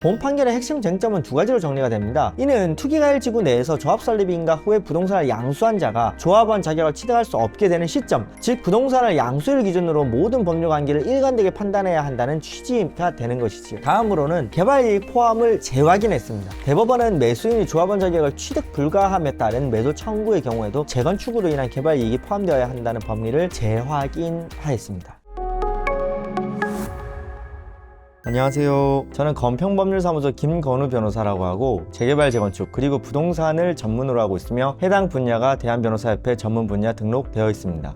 본 판결의 핵심 쟁점은 두 가지로 정리가 됩니다. 이는 투기과열지구 내에서 조합 설립인가 후에 부동산을 양수한 자가 조합원 자격을 취득할 수 없게 되는 시점, 즉 부동산을 양수를 기준으로 모든 법률 관계를 일관되게 판단해야 한다는 취지가 되는 것이지요. 다음으로는 개발이익 포함을 재확인했습니다. 대법원은 매수인이 조합원 자격을 취득 불가함에 따른 매도 청구의 경우에도 재건축으로 인한 개발이익이 포함되어야 한다는 법리를 재확인하였습니다. 안녕하세요. 저는 건평법률사무소 김건우 변호사라고 하고 재개발 재건축 그리고 부동산을 전문으로 하고 있으며 해당 분야가 대한변호사협회 전문 분야 등록되어 있습니다.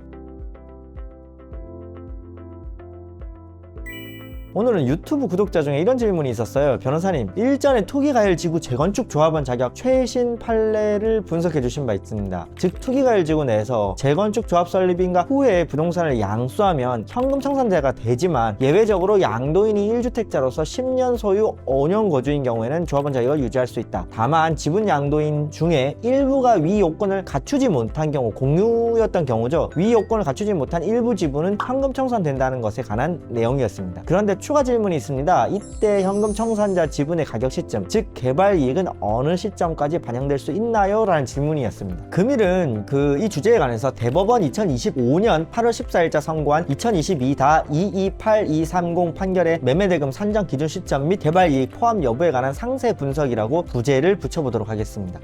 오늘은 유튜브 구독자 중에 이런 질문이 있었어요. 변호사님, 일전에 투기과열지구 재건축 조합원 자격 최신 판례를 분석해 주신 바 있습니다. 즉 투기과열지구 내에서 재건축 조합 설립인가 후에 부동산을 양수하면 현금 청산자가 되지만 예외적으로 양도인이 1주택자로서 10년 소유 5년 거주인 경우에는 조합원 자격을 유지할 수 있다. 다만 지분 양도인 중에 일부가 위 요건을 갖추지 못한 경우, 공유였던 경우죠. 위 요건을 갖추지 못한 일부 지분은 현금 청산된다는 것에 관한 내용이었습니다. 그런데 추가 질문이 있습니다. 이때 현금 청산자 지분의 가격 시점, 즉 개발 이익은 어느 시점까지 반영될 수 있나요? 라는 질문이었습니다. 금일은 이 주제에 관해서 대법원 2025년 8월 14일자 선고한 2022-228230 판결의 매매대금 산정 기준 시점 및 개발 이익 포함 여부에 관한 상세 분석이라고 부제를 붙여보도록 하겠습니다.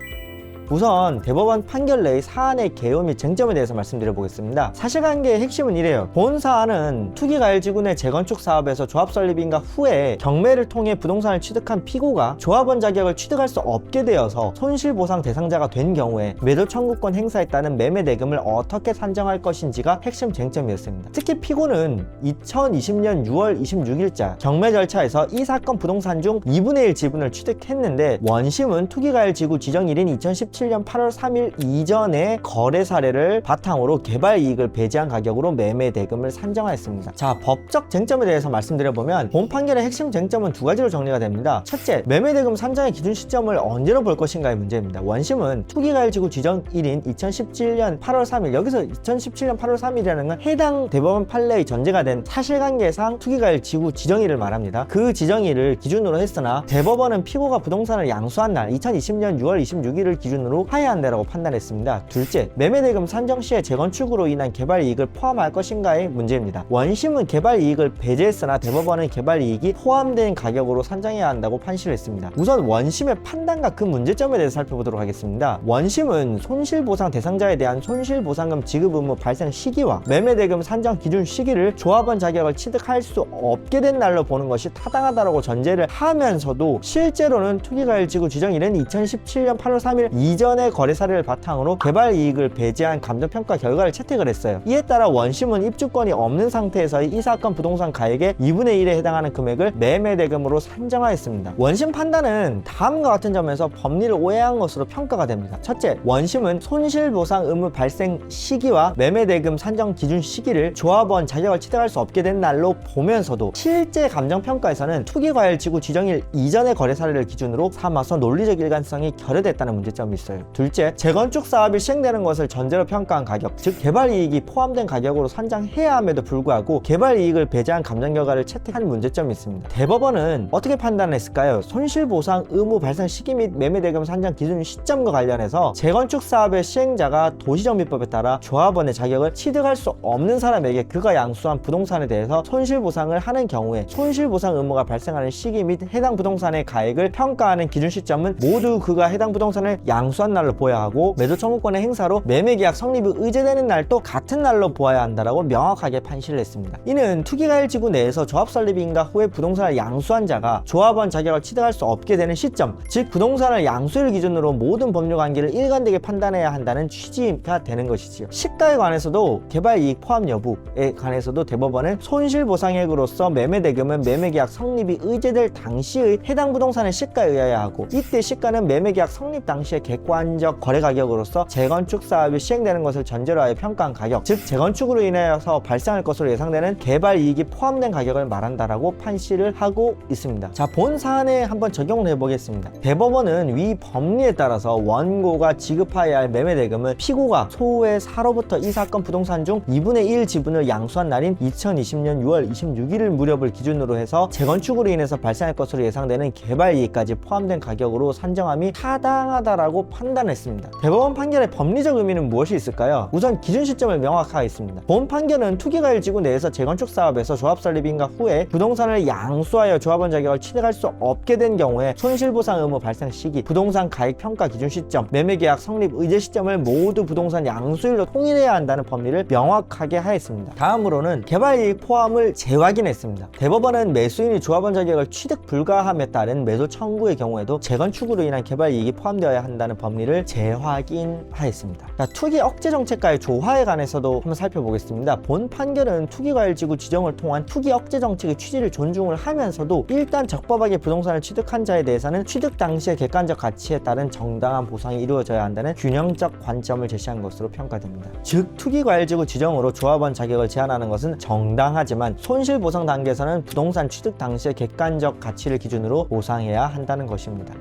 우선 대법원 판결 내의 사안의 개요 및 쟁점에 대해서 말씀드려 보겠습니다. 사실관계의 핵심은 이래요. 본 사안은 투기과열지구 내 재건축 사업에서 조합 설립인가 후에 경매를 통해 부동산을 취득한 피고가 조합원 자격을 취득할 수 없게 되어서 손실보상 대상자가 된 경우에 매도 청구권 행사에 따른 매매대금을 어떻게 산정할 것인지가 핵심 쟁점이었습니다. 특히 피고는 2020년 6월 26일자 경매 절차에서 이 사건 부동산 중 2분의 1 지분을 취득했는데 원심은 투기과열지구 지정일인 2017년 8월 3일 이전의 거래 사례를 바탕으로 개발 이익을 배제한 가격으로 매매 대금을 산정하였습니다. 자, 법적 쟁점에 대해서 말씀드려보면 본 판결의 핵심 쟁점은 두 가지로 정리가 됩니다. 첫째, 매매 대금 산정의 기준 시점을 언제로 볼 것인가의 문제입니다. 원심은 투기과열지구 지정일인 2017년 8월 3일, 여기서 2017년 8월 3일이라는 건 해당 대법원 판례의 전제가 된 사실관계상 투기과열지구 지정일을 말합니다. 그 지정일을 기준으로 했으나 대법원은 피고가 부동산을 양수한 날 2020년 6월 26일을 기준으로 하야한다라고 판단했습니다. 둘째, 매매대금 산정 시에 재건축으로 인한 개발이익을 포함할 것인가의 문제입니다. 원심은 개발이익을 배제했으나 대법원은 개발이익이 포함된 가격으로 산정해야 한다고 판시를 했습니다. 우선 원심의 판단과 그 문제점에 대해서 살펴보도록 하겠습니다. 원심은 손실보상 대상자에 대한 손실보상금 지급 의무 발생 시기와 매매대금 산정 기준 시기를 조합원 자격을 취득할 수 없게 된 날로 보는 것이 타당하다고 전제를 하면서도 실제로는 투기과열지구 지정일은 2017년 8월 3일 이전의 거래 사례를 바탕으로 개발 이익을 배제한 감정평가 결과를 채택을 했어요. 이에 따라 원심은 입주권이 없는 상태에서의 이 사건 부동산 가액의 2분의 1에 해당하는 금액을 매매대금으로 산정하였습니다. 원심 판단은 다음과 같은 점에서 법리를 오해한 것으로 평가가 됩니다. 첫째, 원심은 손실보상 의무 발생 시기와 매매대금 산정 기준 시기를 조합원 자격을 취득할 수 없게 된 날로 보면서도 실제 감정평가에서는 투기과열지구 지정일 이전의 거래 사례를 기준으로 삼아서 논리적 일관성이 결여됐다는 문제점이 있어요. 둘째, 재건축 사업이 시행되는 것을 전제로 평가한 가격, 즉 개발이익이 포함된 가격으로 산정해야 함에도 불구하고 개발이익을 배제한 감정 결과를 채택한 문제점이 있습니다. 대법원은 어떻게 판단했을까요? 손실보상 의무 발생 시기 및 매매대금 산정 기준 시점과 관련해서 재건축 사업의 시행자가 도시정비법에 따라 조합원의 자격을 취득할 수 없는 사람에게 그가 양수한 부동산에 대해서 손실보상을 하는 경우에 손실보상 의무가 발생하는 시기 및 해당 부동산의 가액을 평가하는 기준 시점은 모두 그가 해당 부동산을 양수한 날로 보아야 하고 매도 청구권의 행사로 매매계약 성립이 의제되는 날도 같은 날로 보아야 한다라고 명확하게 판시를 했습니다. 이는 투기과열지구 내에서 조합 설립인가 후에 부동산을 양수한 자가 조합원 자격을 취득할 수 없게 되는 시점, 즉 부동산을 양수를 기준으로 모든 법률 관계를 일관되게 판단해야 한다는 취지가 되는 것이지요. 시가에 관해서도 개발이익 포함 여부에 관해서도 대법원은 손실보상액으로서 매매대금은 매매계약 성립이 의제될 당시의 해당 부동산의 시가에 의하여야 하고 이때 시가는 매매계약 성립 당시의 객관적 거래 가격으로서 재건축 사업이 시행되는 것을 전제로 하여 평가한 가격, 즉 재건축으로 인해서 발생할 것으로 예상되는 개발 이익이 포함된 가격을 말한다라고 판시를 하고 있습니다. 자, 본 사안에 한번 적용을 해보겠습니다. 대법원은 위 법리에 따라서 원고가 지급하여야 할 매매 대금을 피고가 소의 사로부터 이 사건 부동산 중 2분의 1 지분을 양수한 날인 2020년 6월 26일 무렵을 기준으로 해서 재건축으로 인해서 발생할 것으로 예상되는 개발 이익까지 포함된 가격으로 산정함이 타당하다라고 판단했습니다. 대법원 판결의 법리적 의미는 무엇이 있을까요? 우선 기준 시점을 명확하겠습니다. 본 판결은 투기과열지구 내에서 재건축 사업에서 조합 설립인가 후에 부동산을 양수하여 조합원 자격을 취득할 수 없게 된 경우에 손실보상 의무 발생 시기, 부동산 가액 평가 기준 시점, 매매계약 성립 의제 시점을 모두 부동산 양수일로 통일해야 한다는 법리를 명확하게 하였습니다. 다음으로는 개발이익 포함을 재확인했습니다. 대법원은 매수인이 조합원 자격을 취득 불가함에 따른 매도 청구의 경우에도 재건축으로 인한 개발이익이 포함되어야 한다는 법리를 재확인하였습니다. 자, 투기 억제 정책과의 조화에 관해서도 한번 살펴보겠습니다. 본 판결은 투기과열지구 지정을 통한 투기 억제 정책의 취지를 존중을 하면서도 일단 적법하게 부동산을 취득한 자에 대해서는 취득 당시의 객관적 가치에 따른 정당한 보상이 이루어져야 한다는 균형적 관점을 제시한 것으로 평가됩니다. 즉 투기과열지구 지정으로 조합원 자격을 제한하는 것은 정당하지만 손실보상 단계에서는 부동산 취득 당시의 객관적 가치를 기준으로 보상해야 한다는 것입니다.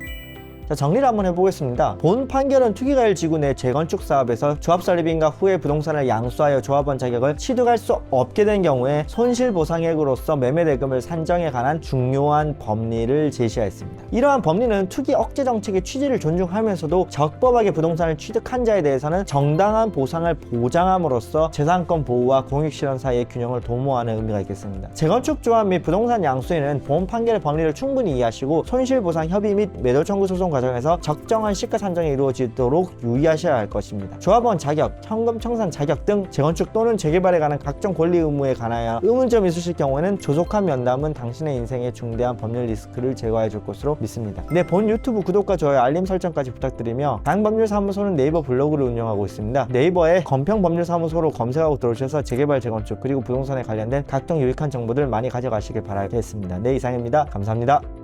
자, 정리를 한번 해보겠습니다. 본 판결은 투기과열 지구 내 재건축 사업에서 조합 설립인가 후에 부동산을 양수하여 조합원 자격을 취득할 수 없게 된 경우에 손실보상액으로서 매매대금을 산정에 관한 중요한 법리를 제시하였습니다. 이러한 법리는 투기 억제 정책의 취지를 존중하면서도 적법하게 부동산을 취득한 자에 대해서는 정당한 보상을 보장함으로써 재산권 보호와 공익실현 사이의 균형을 도모하는 의미가 있겠습니다. 재건축 조합 및 부동산 양수에는 본 판결의 법리를 충분히 이해하시고 손실보상 협의 및 매도 청구 소송 과정에서 적정한 시가 산정이 이루어지도록 유의하셔야 할 것입니다. 조합원 자격, 현금 청산 자격 등 재건축 또는 재개발에 관한 각종 권리 의무에 관하여 의문점이 있으실 경우에는 조속한 면담은 당신의 인생에 중대한 법률 리스크를 제거해 줄 것으로 믿습니다. 네, 본 유튜브 구독과 좋아요, 알림 설정까지 부탁드리며 다행법률사무소는 네이버 블로그를 운영하고 있습니다. 네이버에 건평법률사무소로 검색하고 들어오셔서 재개발, 재건축 그리고 부동산에 관련된 각종 유익한 정보들 많이 가져가시길 바라겠습니다. 네, 이상입니다. 감사합니다.